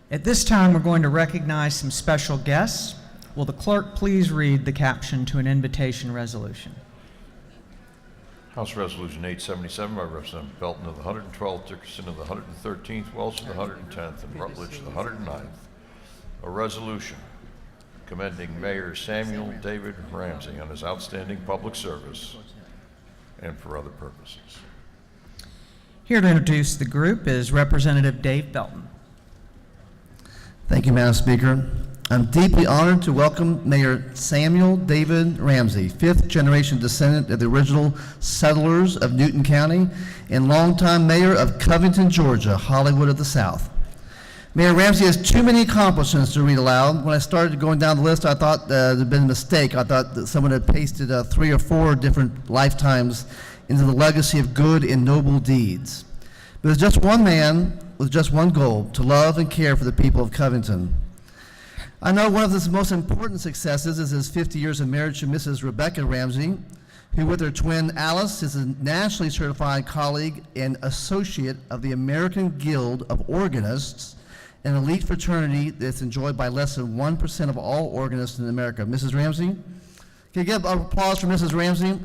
At this time, we're going to recognize some special guests. Will the clerk please read the caption to an invitation resolution? House Resolution 877 by Representative Belton of the 112th, Dickerson of the 113th, Welch of the 110th, and Rutledge of the 109th. A resolution commending Mayor Samuel David Ramsey on his outstanding public service and for other purposes. Here to introduce the group is Representative Dave Belton. Thank you, Madam Speaker. I'm deeply honored to welcome Mayor Samuel David Ramsey, fifth-generation descendant of the original settlers of Newton County and longtime mayor of Covington, Georgia, Hollywood of the South. Mayor Ramsey has too many accomplishments to read aloud. When I started going down the list, I thought there'd been a mistake. I thought that someone had pasted 3 or 4 different lifetimes into the legacy of good and noble deeds. But there's just one man with just one goal: to love and care for the people of Covington. I know one of his most important successes is his 50 years of marriage to Mrs. Rebecca Ramsey, who with her twin Alice is a nationally certified colleague and associate of the American Guild of Organists, an elite fraternity that's enjoyed by less than 1% of all organists in America. Mrs. Ramsey, can you give applause for Mrs. Ramsey?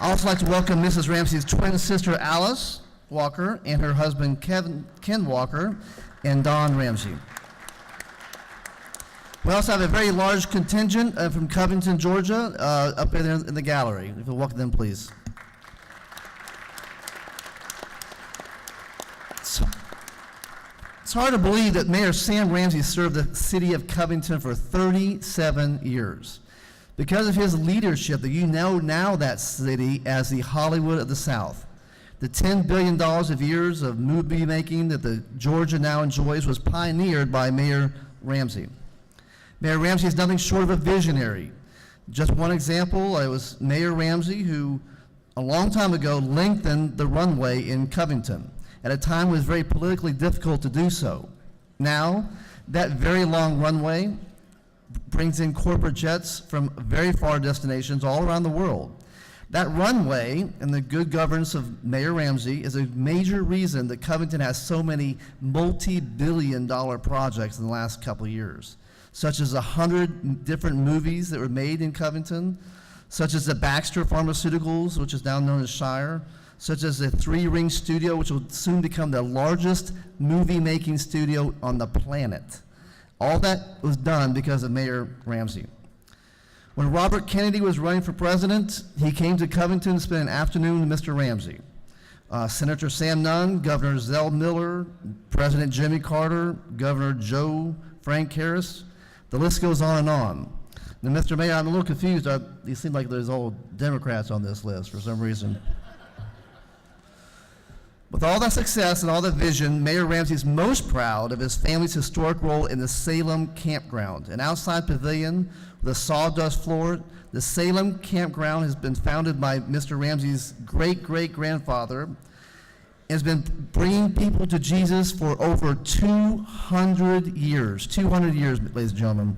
I'd also like to welcome Mrs. Ramsey's twin sister Alice Walker and her husband Ken Walker and Don Ramsey. We also have a very large contingent from Covington, Georgia, up there in the gallery. If you'll welcome them, please. It's hard to believe that Mayor Sam Ramsey served the city of Covington for 37 years. Because of his leadership, that you know now that city as the Hollywood of the South. The $10 billion of years of movie making that Georgia now enjoys was pioneered by Mayor Ramsey. Mayor Ramsey is nothing short of a visionary. Just one example, it was Mayor Ramsey who, a long time ago, lengthened the runway in Covington at a time when it was very politically difficult to do so. Now, that very long runway brings in corporate jets from very far destinations all around the world. That runway and the good governance of Mayor Ramsey is a major reason that Covington has so many multi-billion-dollar projects in the last couple of years, such as 100 different movies that were made in Covington, such as the Baxter Pharmaceuticals, which is now known as Shire, such as the 3-Ring Studio, which will soon become the largest movie-making studio on the planet. All that was done because of Mayor Ramsey. When Robert Kennedy was running for president, he came to Covington to spend an afternoon with Mr. Ramsey. Senator Sam Nunn, Governor Zell Miller, President Jimmy Carter, Governor Joe Frank Harris, the list goes on and on. Now, Mr. Mayor, I'm a little confused. You seem like there's all Democrats on this list for some reason. With all that success and all that vision, Mayor Ramsey is most proud of his family's historic role in the Salem Campground, an outside pavilion with a sawdust floor. The Salem Campground has been founded by Mr. Ramsey's great-great-grandfather and has been bringing people to Jesus for over 200 years. 200 years, ladies and gentlemen.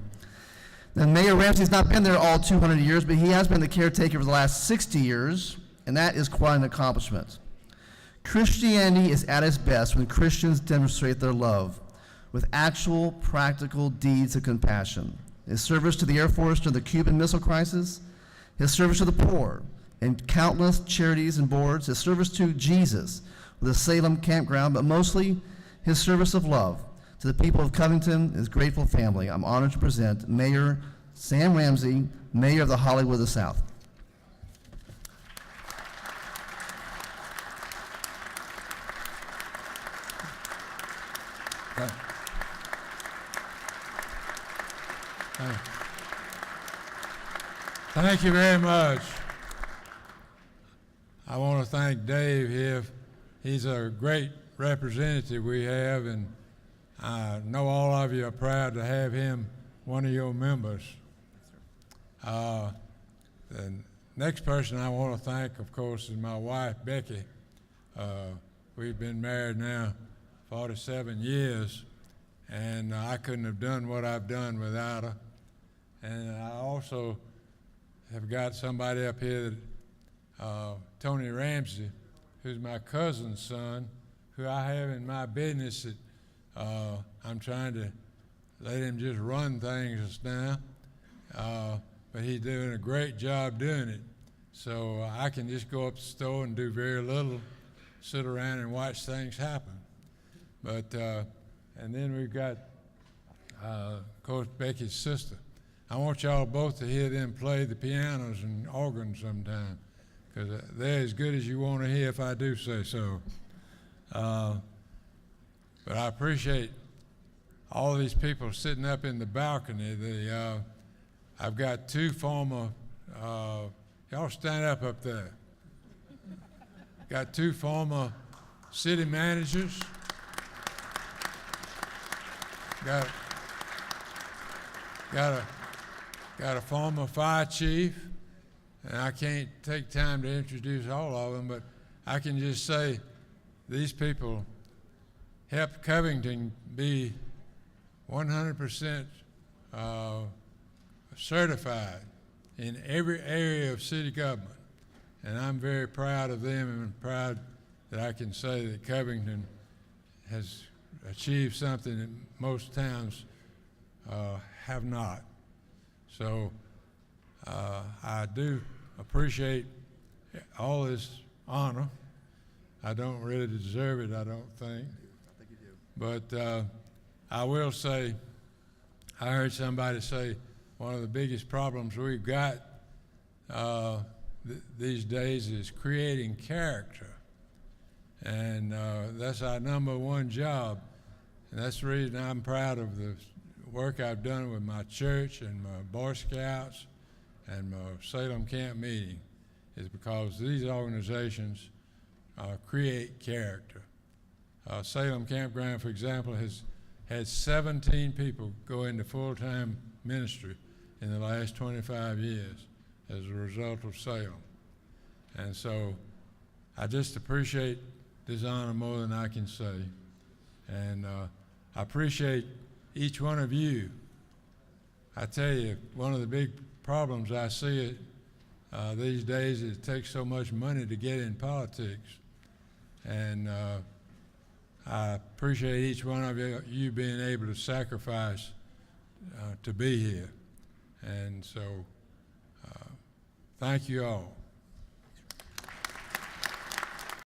Now, Mayor Ramsey's not been there all 200 years, but he has been the caretaker for the last 60 years, and that is quite an accomplishment. Christianity is at its best when Christians demonstrate their love with actual practical deeds of compassion. His service to the Air Force during the Cuban Missile Crisis, his service to the poor and countless charities and boards, his service to Jesus with the Salem Campground, but mostly his service of love to the people of Covington and his grateful family. I'm honored to present Mayor Sam Ramsey, Mayor of the Hollywood of the South. Thank you very much. I want to thank Dave here. He's a great representative we have, and I know all of you are proud to have him one of your members. The next person I want to thank, of course, is my wife, Becky. We've been married now 47 years, and I couldn't have done what I've done without her. And I also have got somebody up here, Tony Ramsey, who's my cousin's son, who I have in my business that I'm trying to let him just run things now, but he's doing a great job doing it. So I can just go up to the store and do very little, sit around and watch things happen. But and then we've got, of course, Becky's sister. I want y'all both to hear them play the pianos and organs sometime, because they're as good as you want to hear if I do say so. But I appreciate all these people sitting up in the balcony. I've got two former, y'all stand up there. Got two former city managers. Got a former fire chief, and I can't take time to introduce all of them, but I can just say these people helped Covington be 100% certified in every area of city government. And I'm very proud of them and proud that I can say that Covington has achieved something that most towns have not. So I do appreciate all this honor. I don't really deserve it, I don't think. But I will say, I heard somebody say one of the biggest problems we've got these days is creating character. And that's our number one job. And that's the reason I'm proud of the work I've done with my church and my Boy Scouts and my Salem Camp Meeting, is because these organizations create character. Salem Campground, for example, has had 17 people go into full-time ministry in the last 25 years as a result of Salem. And so I just appreciate this honor more than I can say. And I appreciate each one of you. I tell you, one of the big problems I see these days is it takes so much money to get in politics. And I appreciate each one of you being able to sacrifice to be here. And so thank you all.